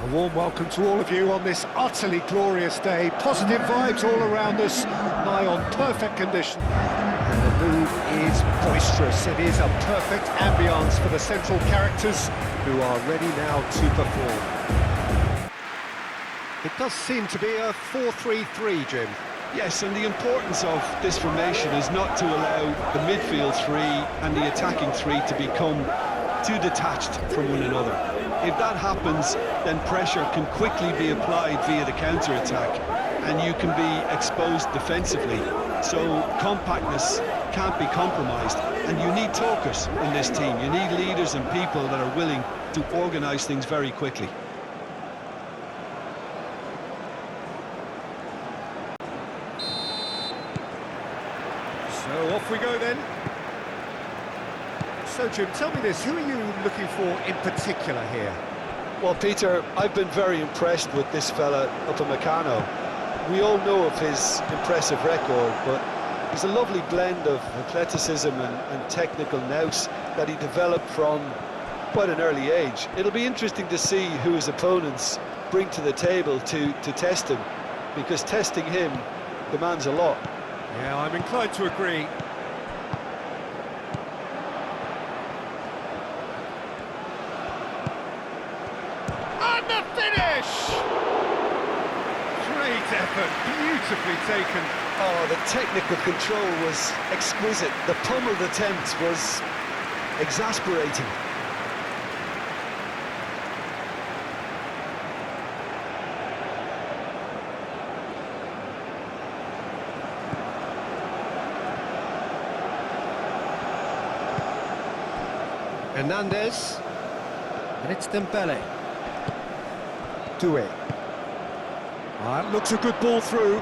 A warm welcome to all of you on this utterly glorious day. Positive vibes all around us, nigh on perfect condition. And the mood is boisterous. It is a perfect ambience for the central characters who are ready now to perform. It does seem to be a 4-3-3, Jim. Yes, and the importance of this formation is not to allow the midfield three and the attacking three to become too detached from one another. If that happens, then pressure can quickly be applied via the counter-attack, and you can be exposed defensively. So compactness can't be compromised, and you need talkers in this team. You need leaders and people that are willing to organise things very quickly. So off we go then. So Jim, tell me this, who are you looking for in particular here? Well, Peter, I've been very impressed with this fella up in Meccano. We all know of his impressive record, but he's a lovely blend of athleticism and technical nous that he developed from quite an early age. It'll be interesting to see who his opponents bring to the table to test him, because testing him demands a lot. Yeah, I'm inclined to agree. And the finish! Great effort, beautifully taken. Oh, the technical control was exquisite. The pummeled attempt was exasperating. Hernandez, and it's Dembele. Doué. It looks a good ball through.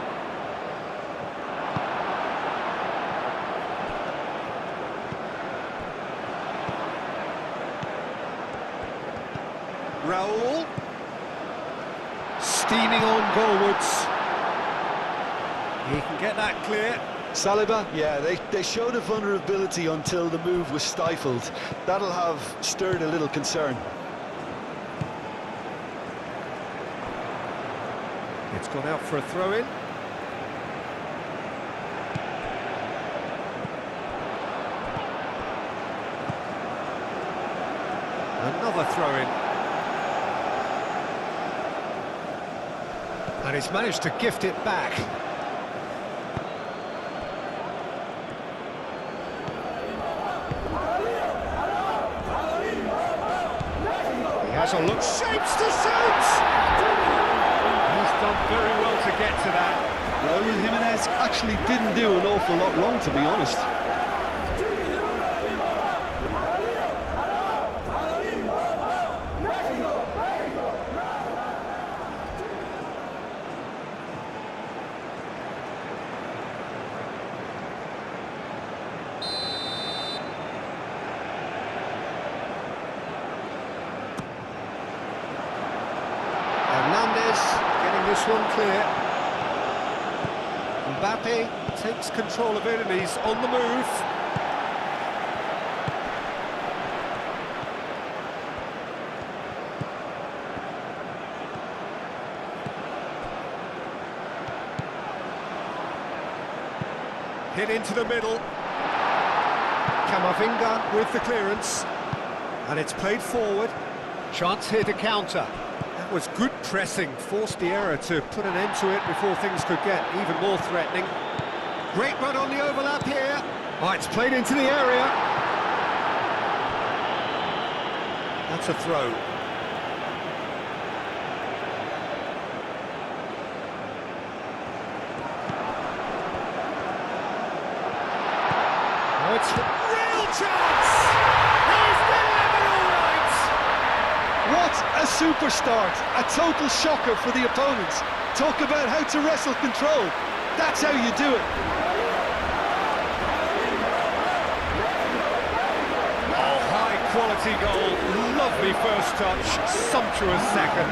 Raul. Steaming on goalwards. He can get that clear. Saliba, yeah, they showed a vulnerability until the move was stifled. That'll have stirred a little concern. It's gone out for a throw-in. Another throw-in. And he's managed to gift it back. Has a look, shapes to shoot! He's done very well to get to that. Raul Jimenez actually didn't do an awful lot wrong, to be honest. Hernandez getting this one clear. Mbappe takes control of it and he's on the move. Hit into the middle. Camavinga with the clearance. And it's played forward. Chance here to counter. That was good pressing, forced the error to put an end to it before things could get even more threatening. Great run on the overlap here. Oh, it's played into the area. That's a throw. Oh, it's a real chance! He's delivered all right! What a super start! A total shocker for the opponents. Talk about how to wrestle control. That's how you do it. Oh, high quality goal. Lovely first touch. Sumptuous second.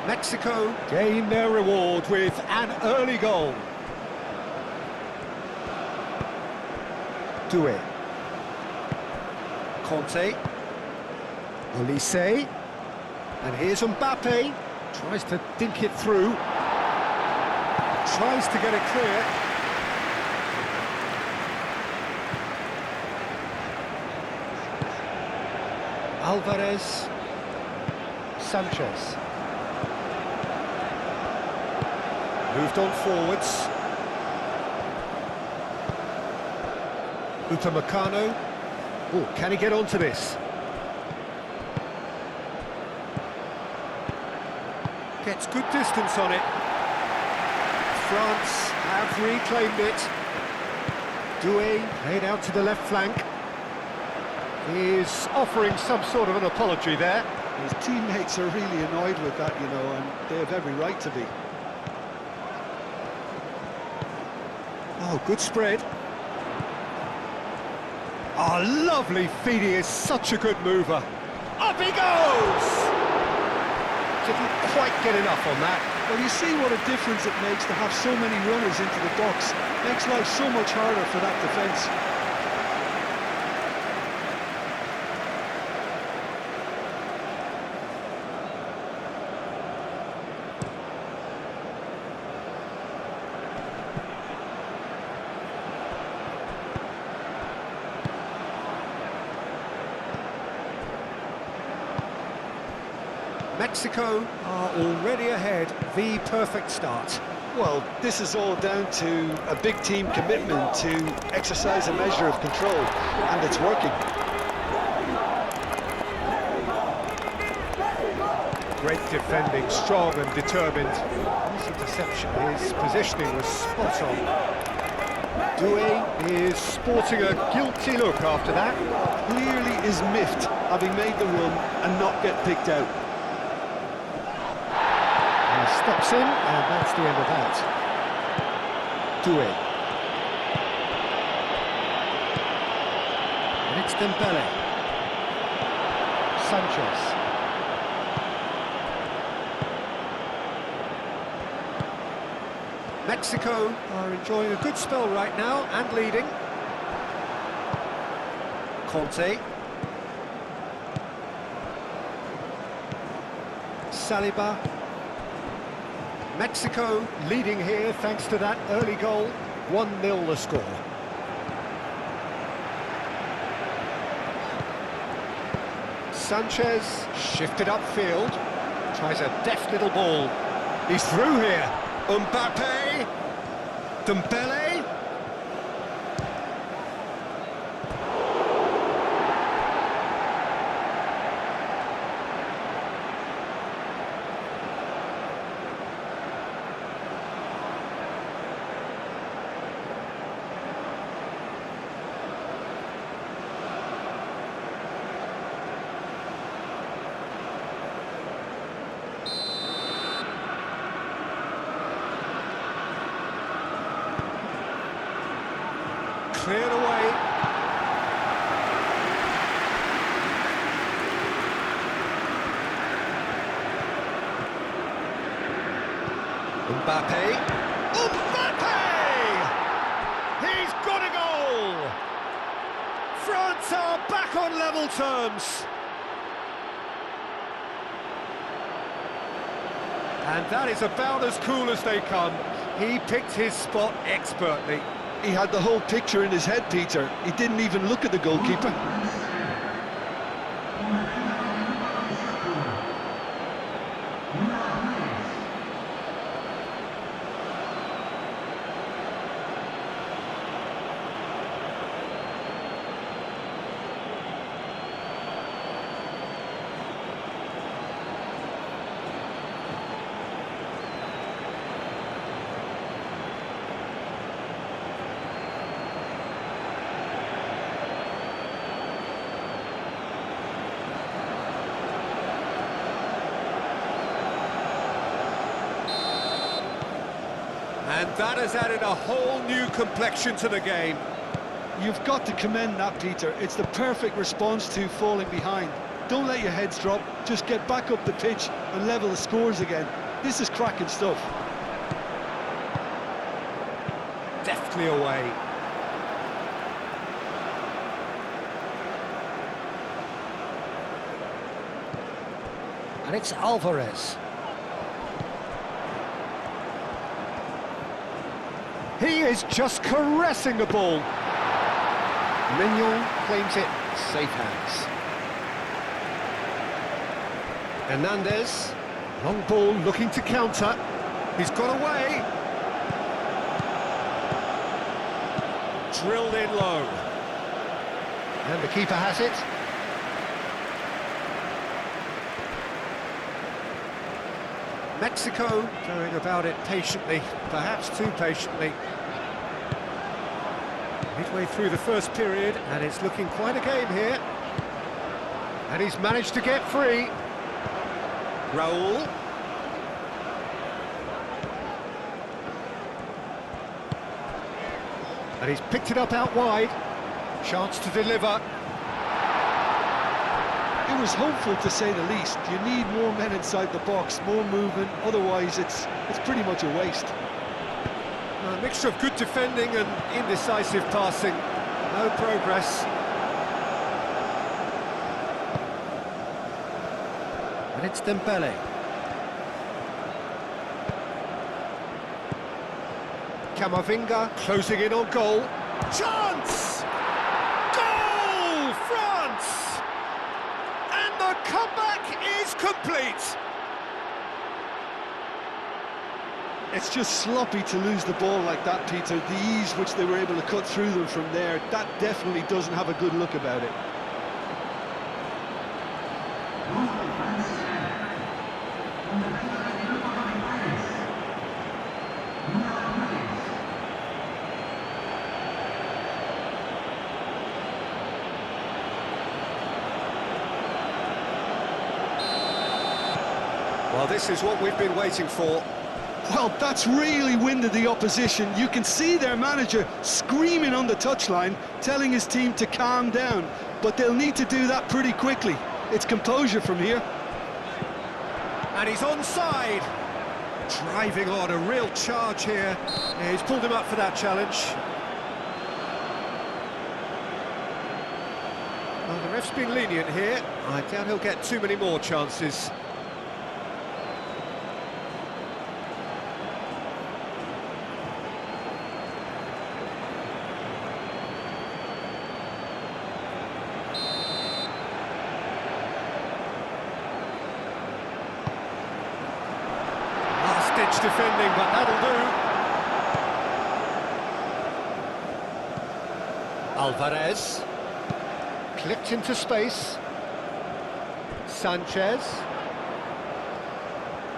Mexico gain their reward with an early goal. Doué. Conte. Olise. And here's Mbappe. Tries to dink it through. Tries to get it clear. Alvarez. Sanchez. Moved on forwards. Upamecano. Oh, can he get onto this? Gets good distance on it. France have reclaimed it. Doué played out to the left flank. Is offering some sort of an apology there. His teammates are really annoyed with that, you know, and they have every right to be. Oh, good spread. Oh, lovely feed, he is such a good mover. Up he goes! Didn't quite get enough on that. Well, you see what a difference it makes to have so many runners into the box. Makes life so much harder for that defence. Mexico are already ahead, the perfect start. Well, this is all down to a big team commitment to exercise a measure of control, and it's working. Great defending, strong and determined. His interception, his positioning was spot on. Doué is sporting a guilty look after that. Clearly is miffed, having made the run and not get picked out. Steps in, and that's the end of that. Doué. And it's Dembele. Sanchez. Mexico are enjoying a good spell right now and leading. Conte. Saliba. Mexico leading here thanks to that early goal. 1-0 the score. Sanchez shifted upfield. Tries a deft little ball. He's through here. Mbappe. Dembele. Cleared away. Mbappe. Mbappe! He's got a goal! France are back on level terms. And that is about as cool as they come. He picked his spot expertly. He had the whole picture in his head, Peter. He didn't even look at the goalkeeper. And that has added a whole new complexion to the game. You've got to commend that, Peter. It's the perfect response to falling behind. Don't let your heads drop. Just get back up the pitch and level the scores again. This is cracking stuff. Deftly away. And it's Alvarez. He is just caressing the ball. Mignon claims it, safe hands. Hernandez, long ball looking to counter. He's got away. Drilled in low. And the keeper has it. Mexico going about it patiently, perhaps too patiently. Midway through the first period, and it's looking quite a game here. And he's managed to get free. Raul. And he's picked it up out wide. Chance to deliver. It was hopeful, to say the least. You need more men inside the box, more movement, otherwise it's pretty much a waste. A mixture of good defending and indecisive passing. No progress. And it's Dembele. Camavinga closing in on goal. Chance! Goal! France! And the comeback is complete. It's just sloppy to lose the ball like that, Peter. The ease which they were able to cut through them from there, that definitely doesn't have a good look about it. Well, this is what we've been waiting for. Well, that's really winded the opposition. You can see their manager screaming on the touchline, telling his team to calm down. But they'll need to do that pretty quickly. It's composure from here. And he's onside. Driving on, a real charge here. Yeah, he's pulled him up for that challenge. Well, the ref's been lenient here. I doubt he'll get too many more chances. Last-ditch defending, but that'll do. Alvarez. Clipped into space. Sanchez.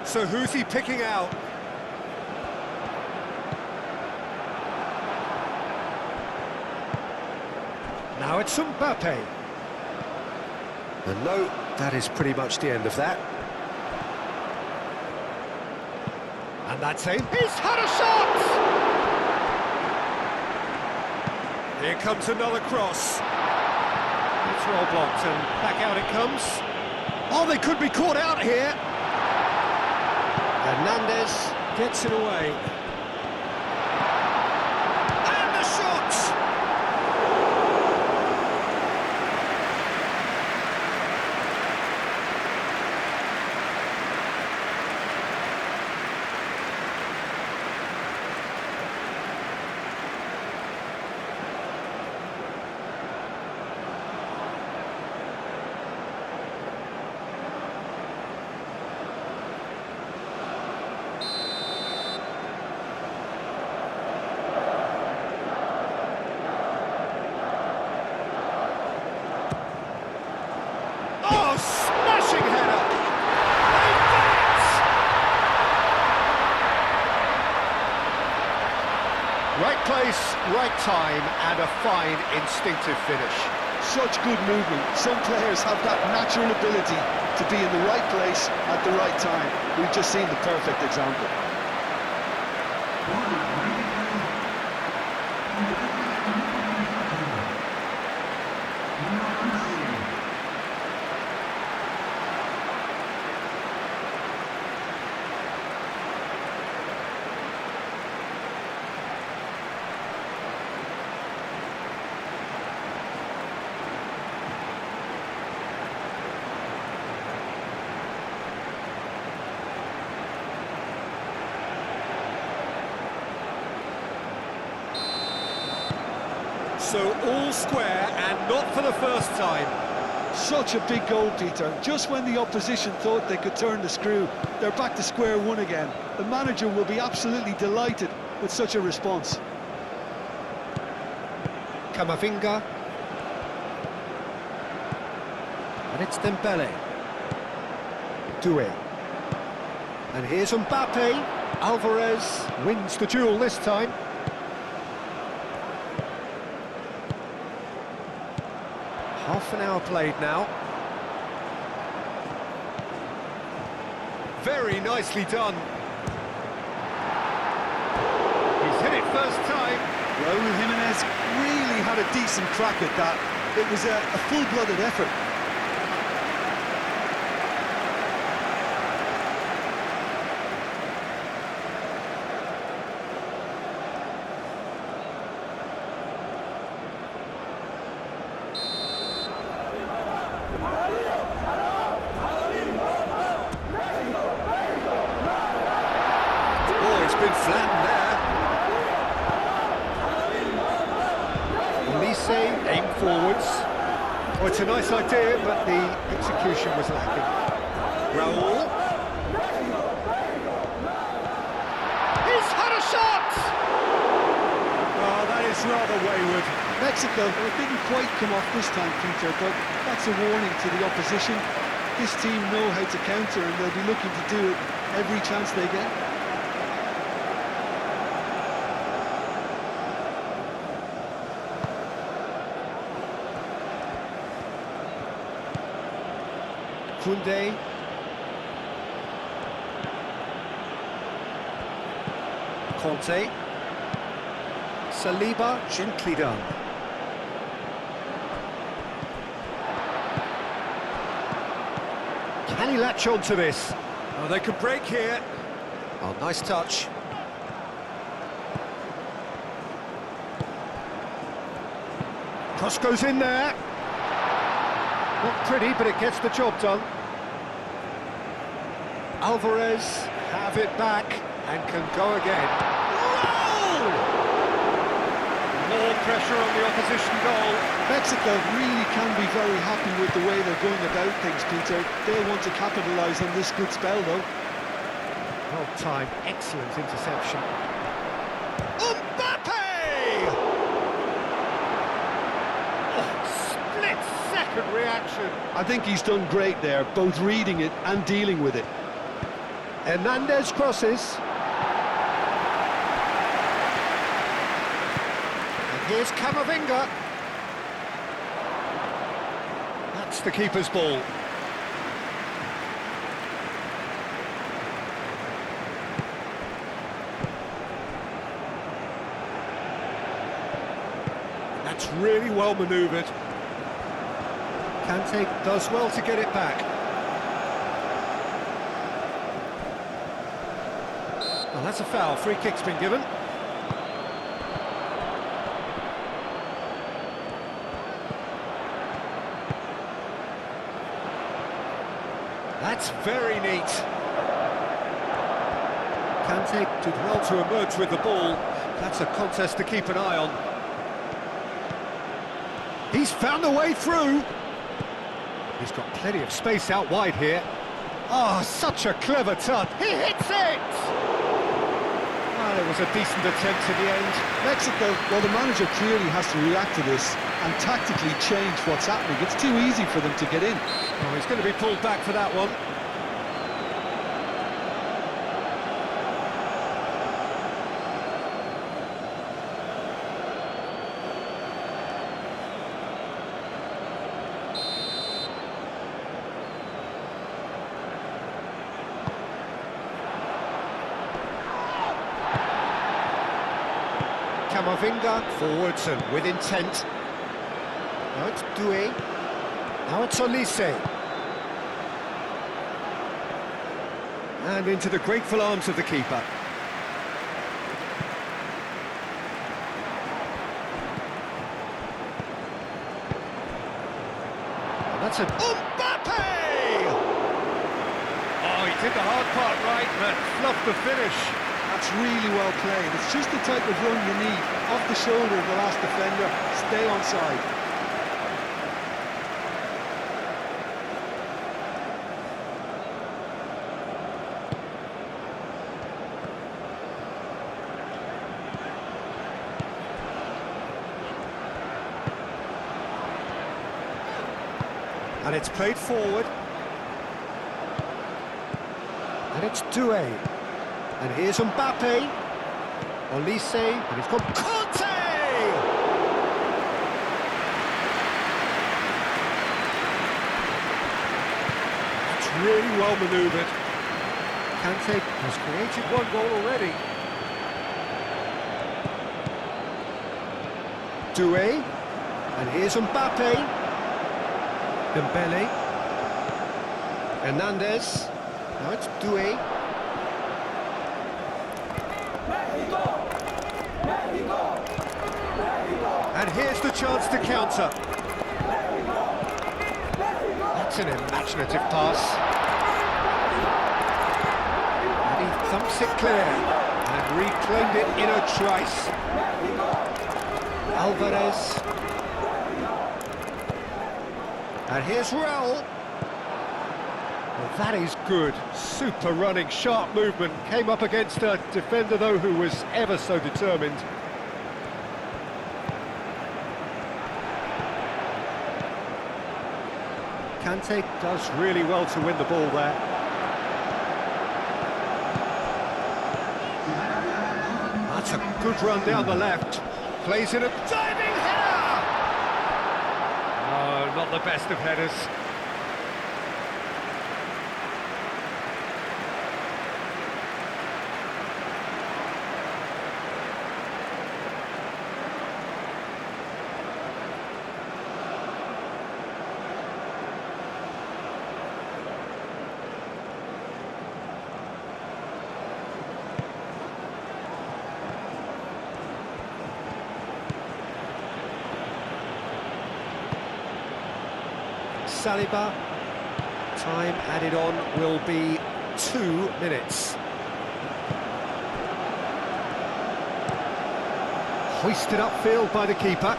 So who's he picking out? Now it's Mbappe. And no, that is pretty much the end of that. And that's it. He's had a shot! Here comes another cross. It's well blocked and back out it comes. Oh, they could be caught out here. Hernandez gets it away. And the shot! Oh, smashing header! Right place, right time, and a fine instinctive finish. Such good movement. Some players have that natural ability to be in the right place at the right time. We've just seen the perfect example. So all square and not for the first time. Such a big goal, Peter. Just when the opposition thought they could turn the screw, they're back to square one again. The manager will be absolutely delighted with such a response. Camavinga. And it's Dembele. Doué. And here's Mbappe. Alvarez wins the duel this time. Half an hour played now. Very nicely done. He's hit it first time. Raúl Jiménez really had a decent crack at that. It was a full-blooded effort. Been flattened there. Olise aim forwards. Oh, it's a nice idea, but the execution was lacking. Raúl. He's had a shot! Oh, that is rather wayward. Mexico, well, it didn't quite come off this time, Peter, but that's a warning to the opposition. This team know how to counter, and they'll be looking to do it every chance they get. Koundé. Conte. Saliba, gently done. Can he latch on to this? Oh, they could break here. Oh, nice touch. Cross goes in there. Not pretty, but it gets the job done. Alvarez have it back and can go again. Roll! More pressure on the opposition goal. Mexico really can be very happy with the way they're going about things, Peter. They'll want to capitalise on this good spell, though. Well timed, excellent interception. Mbappe! Split-second reaction. I think he's done great there, both reading it and dealing with it. Hernandez crosses. And here's Camavinga. That's the keeper's ball. That's really well manoeuvred. Kante does well to get it back. Well, that's a foul. Free kick's been given. That's very neat. Kante did well to emerge with the ball. That's a contest to keep an eye on. He's found a way through. He's got plenty of space out wide here. Oh, such a clever touch. He hits it! Well, it was a decent attempt in the end. Mexico, well, the manager clearly has to react to this and tactically change what's happening. It's too easy for them to get in. Oh, he's going to be pulled back for that one. Camavinga forwards and with intent. Now it's Doué. Now it's Olise. And into the grateful arms of the keeper. And that's a Mbappe! Oh, he did the hard part right, but fluffed the finish. That's really well played. It's just the type of run you need. Off the shoulder of the last defender, stay onside. And it's played forward. And it's Doué. And here's Mbappe. Olise. And he's got Conte! It's really well manoeuvred. Kante has created one goal already. Doué. And here's Mbappe. Dembele, Hernandez, now it's Doué. And here's the chance to counter. That's an imaginative pass. And he thumps it clear and reclaimed it in a trice. Alvarez. And here's Raul. Well, that is good. Super running, sharp movement. Came up against a defender, though, who was ever so determined. Kante does really well to win the ball there. That's a good run down the left. Plays in a diving header! Oh, not the best of headers. Saliba. Time added on will be 2 minutes. Hoisted upfield by the keeper.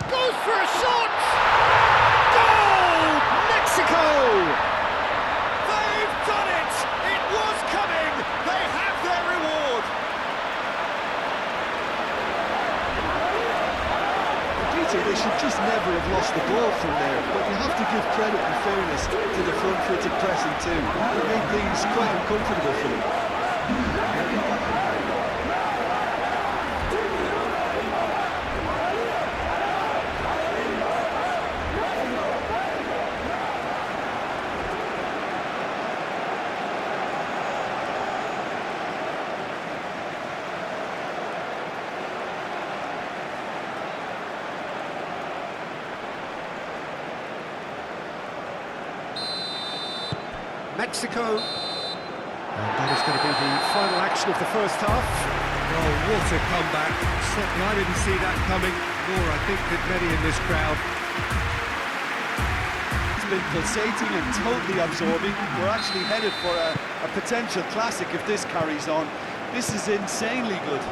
Goes for a shot! Goal! Mexico! Done it! It was coming! They have their reward! Peter, they should just never have lost the ball from there, but you have to give credit and fairness to the front-footed pressing too. It made things quite uncomfortable for them. Mexico. And that is going to be the final action of the first half. Oh, what a comeback. Certainly I didn't see that coming, nor I think did many in this crowd. It's been pulsating and totally absorbing. We're actually headed for a potential classic if this carries on. This is insanely good.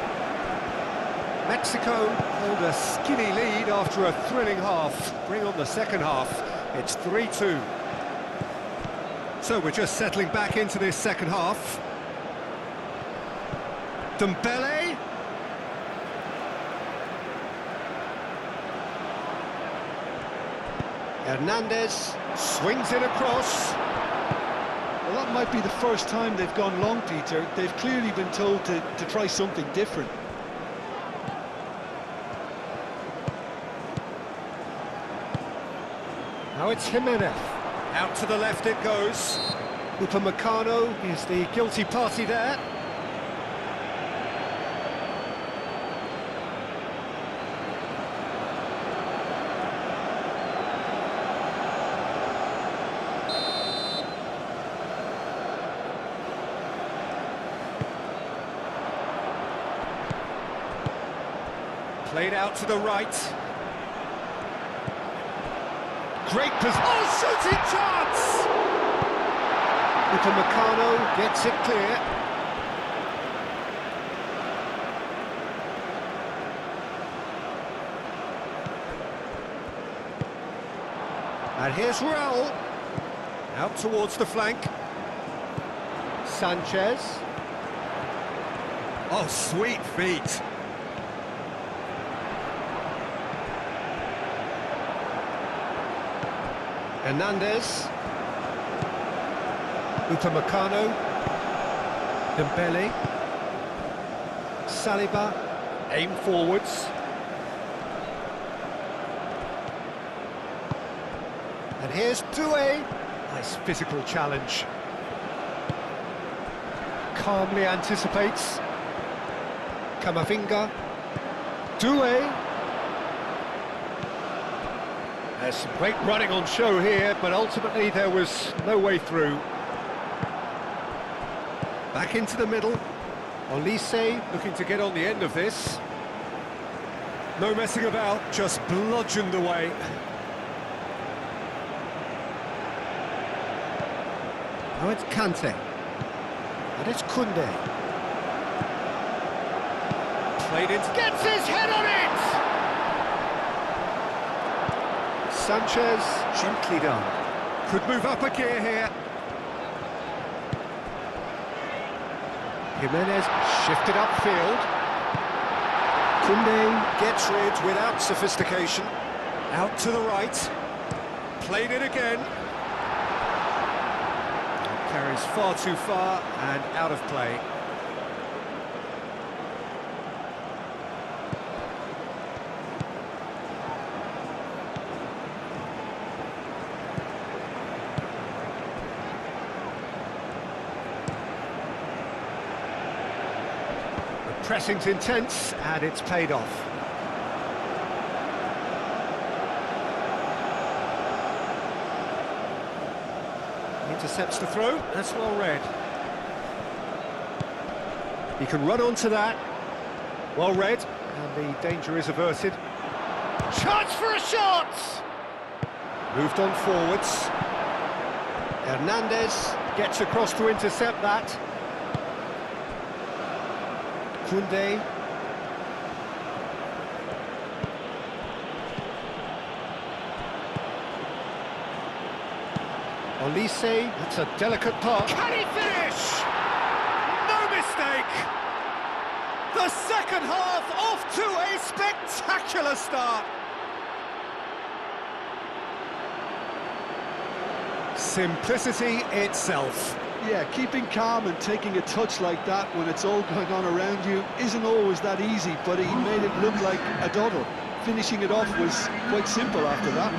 Mexico hold a skinny lead after a thrilling half. Bring on the second half. It's 3-2. So we're just settling back into this second half. Dembele. Hernandez swings it across. Well, that might be the first time they've gone long, Peter. They've clearly been told to try something different. Now it's Jimenez. Out to the left it goes. Upamecano is the guilty party there. Played out to the right. Great position. Oh, shooting chance! Upamecano gets it clear. And here's Raul. Out towards the flank. Sanchez. Oh, sweet feet. Hernandez. Upamecano. Dembele. Saliba. Aim forwards. And here's Doué. Nice physical challenge. Calmly anticipates. Camavinga. Doué. There's some great running on show here, but ultimately there was no way through. Back into the middle. Olise looking to get on the end of this. No messing about, just bludgeoned away. Now it's Kante. And it's Koundé. Played into... Gets his head on it! Sanchez, gently done. Could move up a gear here. Jimenez shifted upfield. Koundé gets rid without sophistication. Out to the right. Played it again. Carries far too far and out of play. The pressing's intense and it's paid off. Intercepts the throw, that's well read. He can run onto that. Well read, and the danger is averted. Chance for a shot! Moved on forwards. Hernandez gets across to intercept that. Koundé. Olise, that's a delicate pass. Can he finish? No mistake! The second half off to a spectacular start. Simplicity itself. Yeah, keeping calm and taking a touch like that when it's all going on around you isn't always that easy, but he made it look like a doddle. Finishing it off was quite simple after that.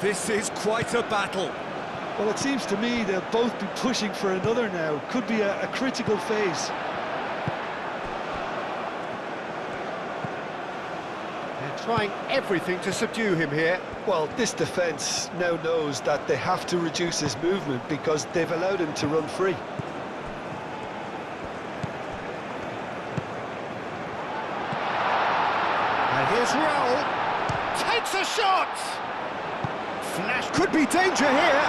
This is quite a battle. Well, it seems to me they'll both be pushing for another now. Could be a critical phase. They're trying everything to subdue him here. Well, this defence now knows that they have to reduce his movement because they've allowed him to run free. And here's Raul. Takes a shot! Flash could be danger here.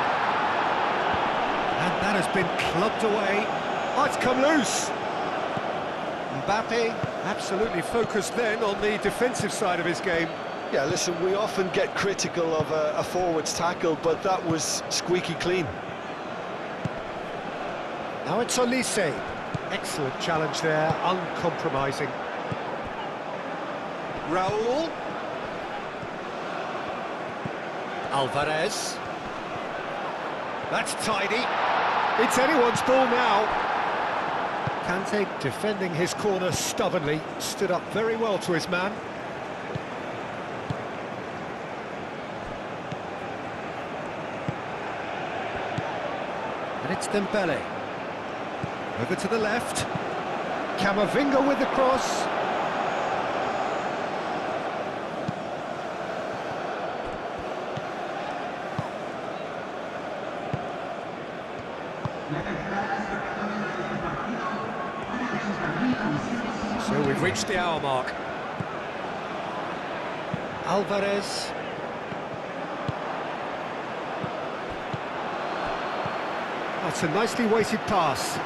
And that has been clubbed away. Oh, it's come loose. Mbappe absolutely focused then on the defensive side of his game. Yeah, listen, we often get critical of a forward's tackle, but that was squeaky clean. Now it's Olise. Excellent challenge there, uncompromising. Raul. Alvarez. That's tidy. It's anyone's ball now. Kante defending his corner stubbornly, stood up very well to his man. And it's Dembele. Over to the left. Camavinga with the cross. So we've reached the hour mark. Alvarez. That's a nicely weighted pass.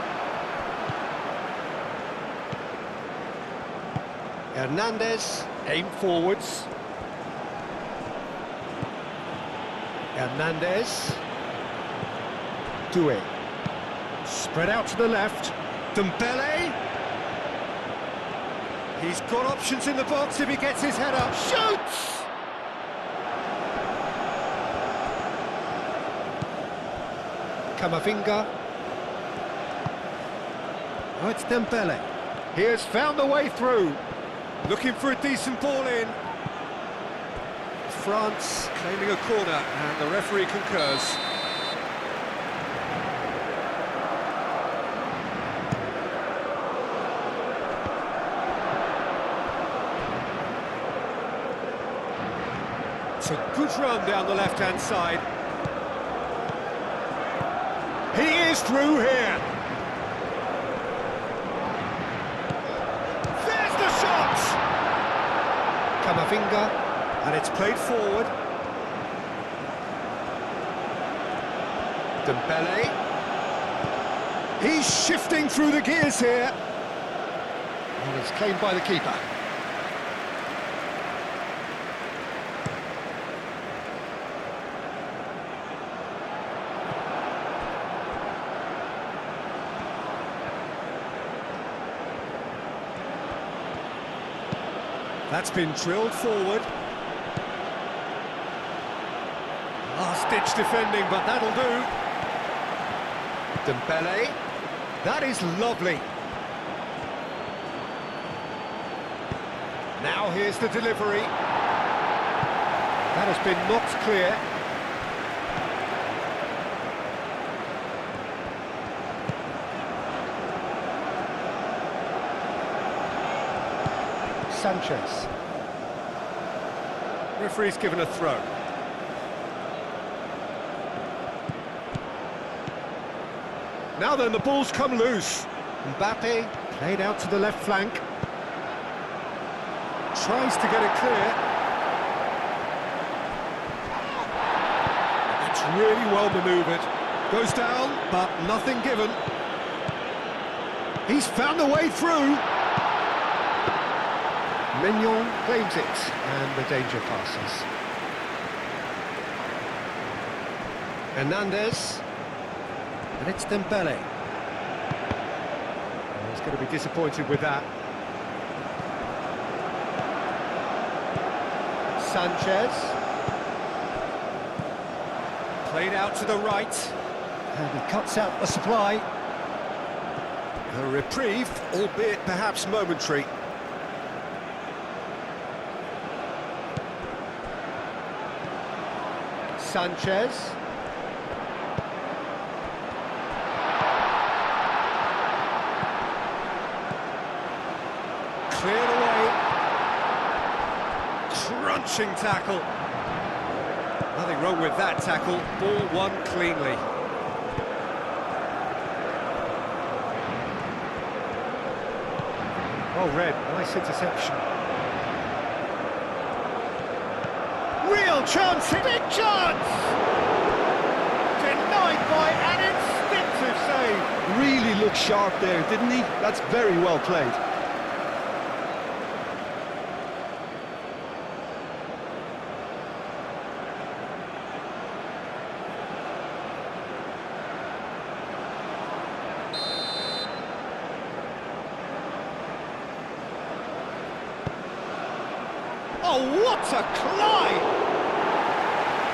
Hernandez, aim forwards. Hernandez. Doué. Spread out to the left. Dembele. He's got options in the box if he gets his head up. Shoots! Camavinga. Oh, it's Dembele. He has found the way through. Looking for a decent ball in. France claiming a corner, and the referee concurs. It's a good run down the left-hand side. He is through here. There's the shot! Camavinga, and it's played forward. Dembele. He's shifting through the gears here. And it's claimed by the keeper. That's been drilled forward. Last-ditch defending, but that'll do. Dembele. That is lovely. Now here's the delivery. That has been knocked clear. Sanchez. Referee's given a throw. Now then, the ball's come loose. Mbappe played out to the left flank. Tries to get it clear. It's really well manoeuvred. Goes down, but nothing given. He's found a way through. Mignon claims it, and the danger passes. Hernandez, and it's Dembele. He's going to be disappointed with that. Sanchez. Played out to the right, and he cuts out the supply. A reprieve, albeit perhaps momentary. Sanchez. Cleared away. Crunching tackle. Nothing wrong with that tackle. Ball won cleanly. Oh, Red, nice interception. Real chance, big chance! Denied by an instinctive save. Really looked sharp there, didn't he? That's very well played. Oh, what a climb!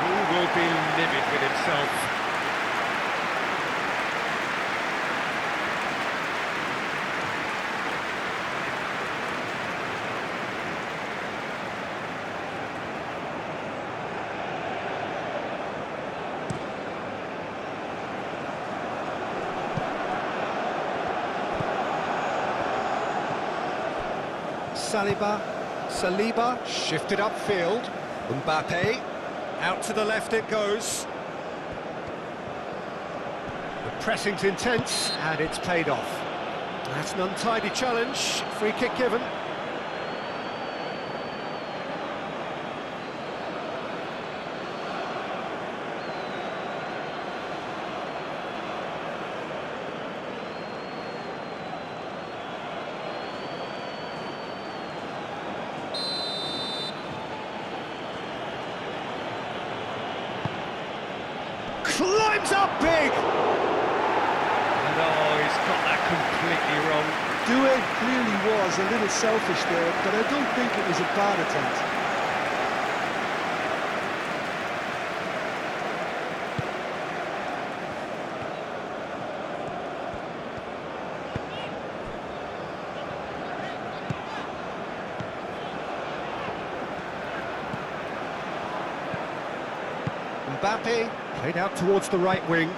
He will be livid with himself. Saliba, shifted upfield. Mbappe, out to the left it goes. The pressing's intense, and it's paid off. That's an untidy challenge, free kick given. Climbs up big! And he's got that completely wrong. Doué clearly was a little selfish there, but I don't think it was a bad attempt. Mbappe, played out towards the right wing.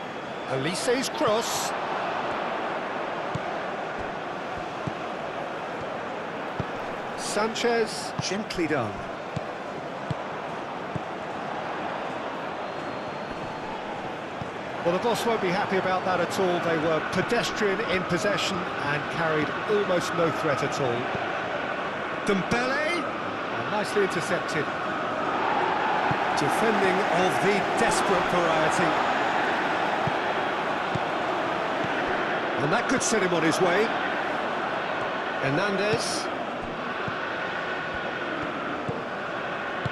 Elise's cross. Sanchez, gently done. Well, the boss won't be happy about that at all. They were pedestrian in possession and carried almost no threat at all. Dembele, nicely intercepted. Defending of the desperate variety. And that could set him on his way. Hernandez.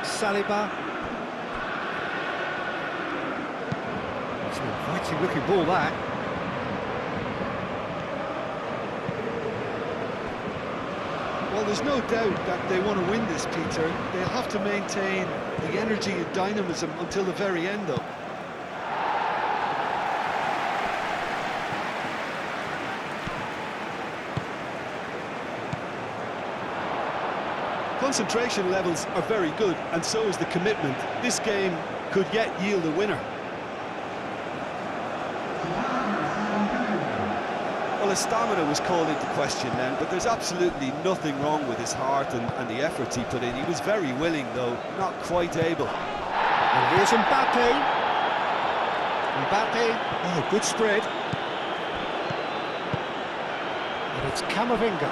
Saliba. It's an inviting looking ball, that. Well, there's no doubt that they want to win this, Peter. They'll have to maintain the energy and dynamism until the very end, though. Concentration levels are very good, and so is the commitment. This game could yet yield a winner. Well, his stamina was called into question then, but there's absolutely nothing wrong with his heart and the efforts he put in. He was very willing, though, not quite able. And here's Mbappe. Mbappe, oh, good spread. And it's Camavinga.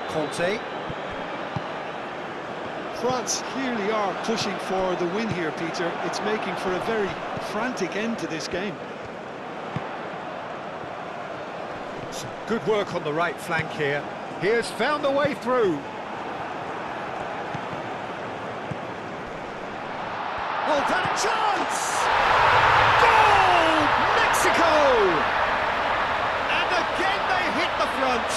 Conte. France clearly are pushing for the win here, Peter. It's making for a very frantic end to this game. Some good work on the right flank here. He has found a way through. Oh, that a chance! Goal! Mexico! And again they hit the front.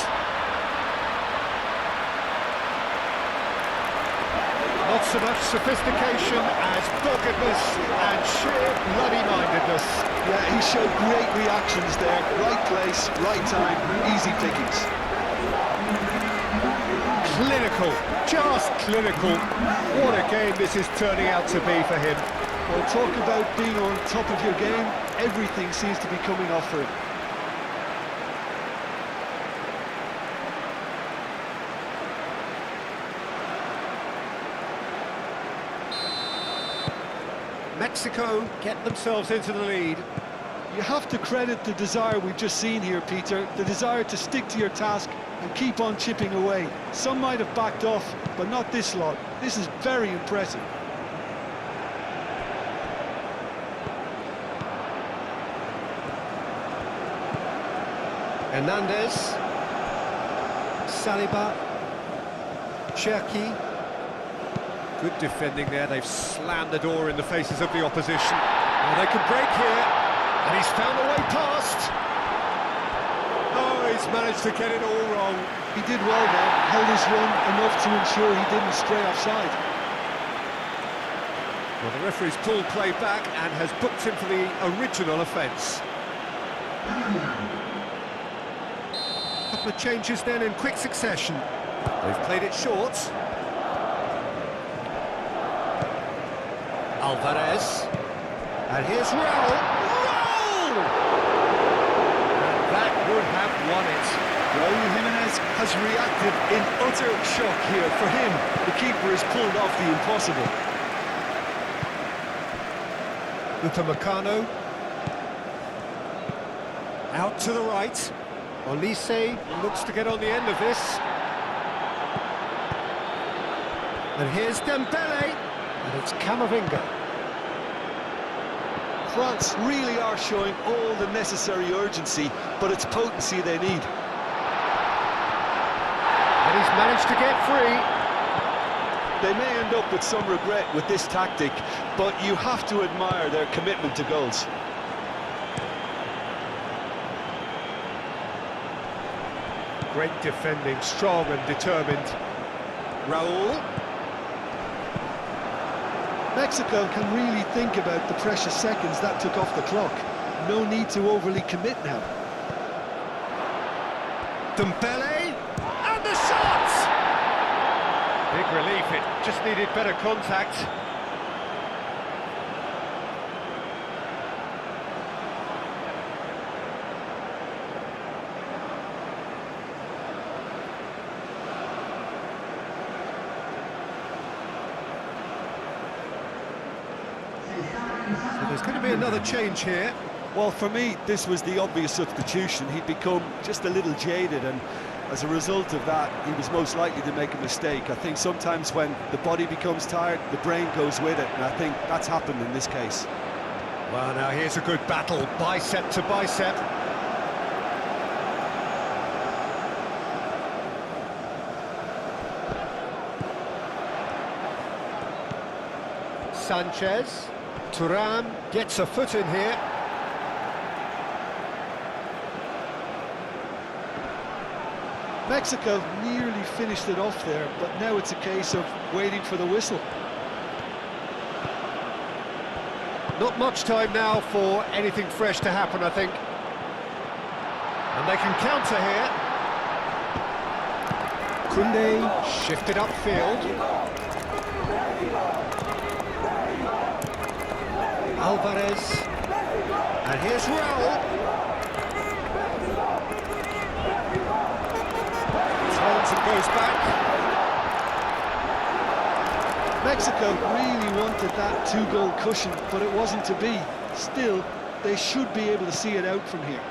Not so much sophistication as doggedness and sheer bloody-mindedness. Yeah, he showed great reactions there. Right place, right time, easy pickings. Clinical, just clinical. What a game this is turning out to be for him. Well, talk about being on top of your game. Everything seems to be coming off for him. Mexico get themselves into the lead. You have to credit the desire we've just seen here, Peter. The desire to stick to your task and keep on chipping away. Some might have backed off, but not this lot. This is very impressive. Hernandez. Saliba. Cherki. Good defending there. They've slammed the door in the faces of the opposition. Now they can break here, and he's found a way past. Oh, he's managed to get it all wrong. He did well there, held his run enough to ensure he didn't stray offside. Well, the referee's pulled play back and has booked him for the original offence. A couple of changes then in quick succession. They've played it short. Alvarez. And here's Raul. Raul! And that would have won it. Raul Jimenez has reacted in utter shock here. For him, the keeper has pulled off the impossible. Upamecano. Out to the right. Olise looks to get on the end of this. And here's Dembele. And it's Camavinga. France really are showing all the necessary urgency, but it's potency they need. And he's managed to get free. They may end up with some regret with this tactic, but you have to admire their commitment to goals. Great defending, strong and determined. Raul. Mexico can really think about the precious seconds that took off the clock. No need to overly commit now. Dembele, and the shot! Big relief, it just needed better contact. So there's going to be another change here. Well, for me, this was the obvious substitution. He'd become just a little jaded, and as a result of that, he was most likely to make a mistake. I think sometimes when the body becomes tired, the brain goes with it, and I think that's happened in this case. Well, now here's a good battle, bicep to bicep. Sanchez. Thuram gets a foot in here. Mexico nearly finished it off there, but now it's a case of waiting for the whistle. Not much time now for anything fresh to happen, I think. And they can counter here. Koundé shifted upfield. Alvarez. And here's Raul. Turns and goes back. Mexico really wanted that two-goal cushion, but it wasn't to be. Still, they should be able to see it out from here.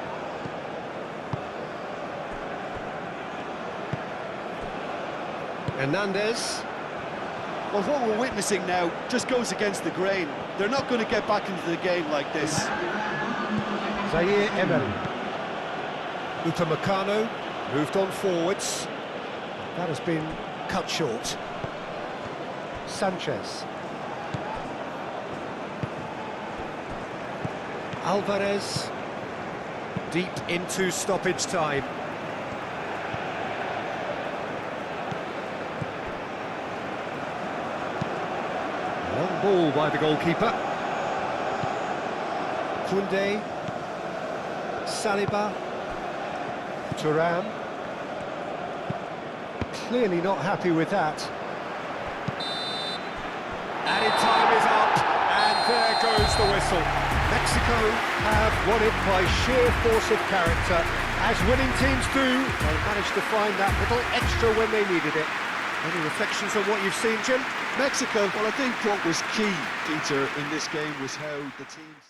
Hernandez. Well, what we're witnessing now just goes against the grain. They're not going to get back into the game like this. Zaire Emery. Upamecano moved on forwards. That has been cut short. Sanchez. Alvarez. Deep into stoppage time. Long ball by the goalkeeper. Koundé. Saliba. Thuram. Clearly not happy with that. Added time is up, and there goes the whistle. Mexico have won it by sheer force of character. As winning teams do, they managed to find that little extra when they needed it. Any reflections on what you've seen, Jim? Mexico, well, I think what was key, Peter, in this game was how the team...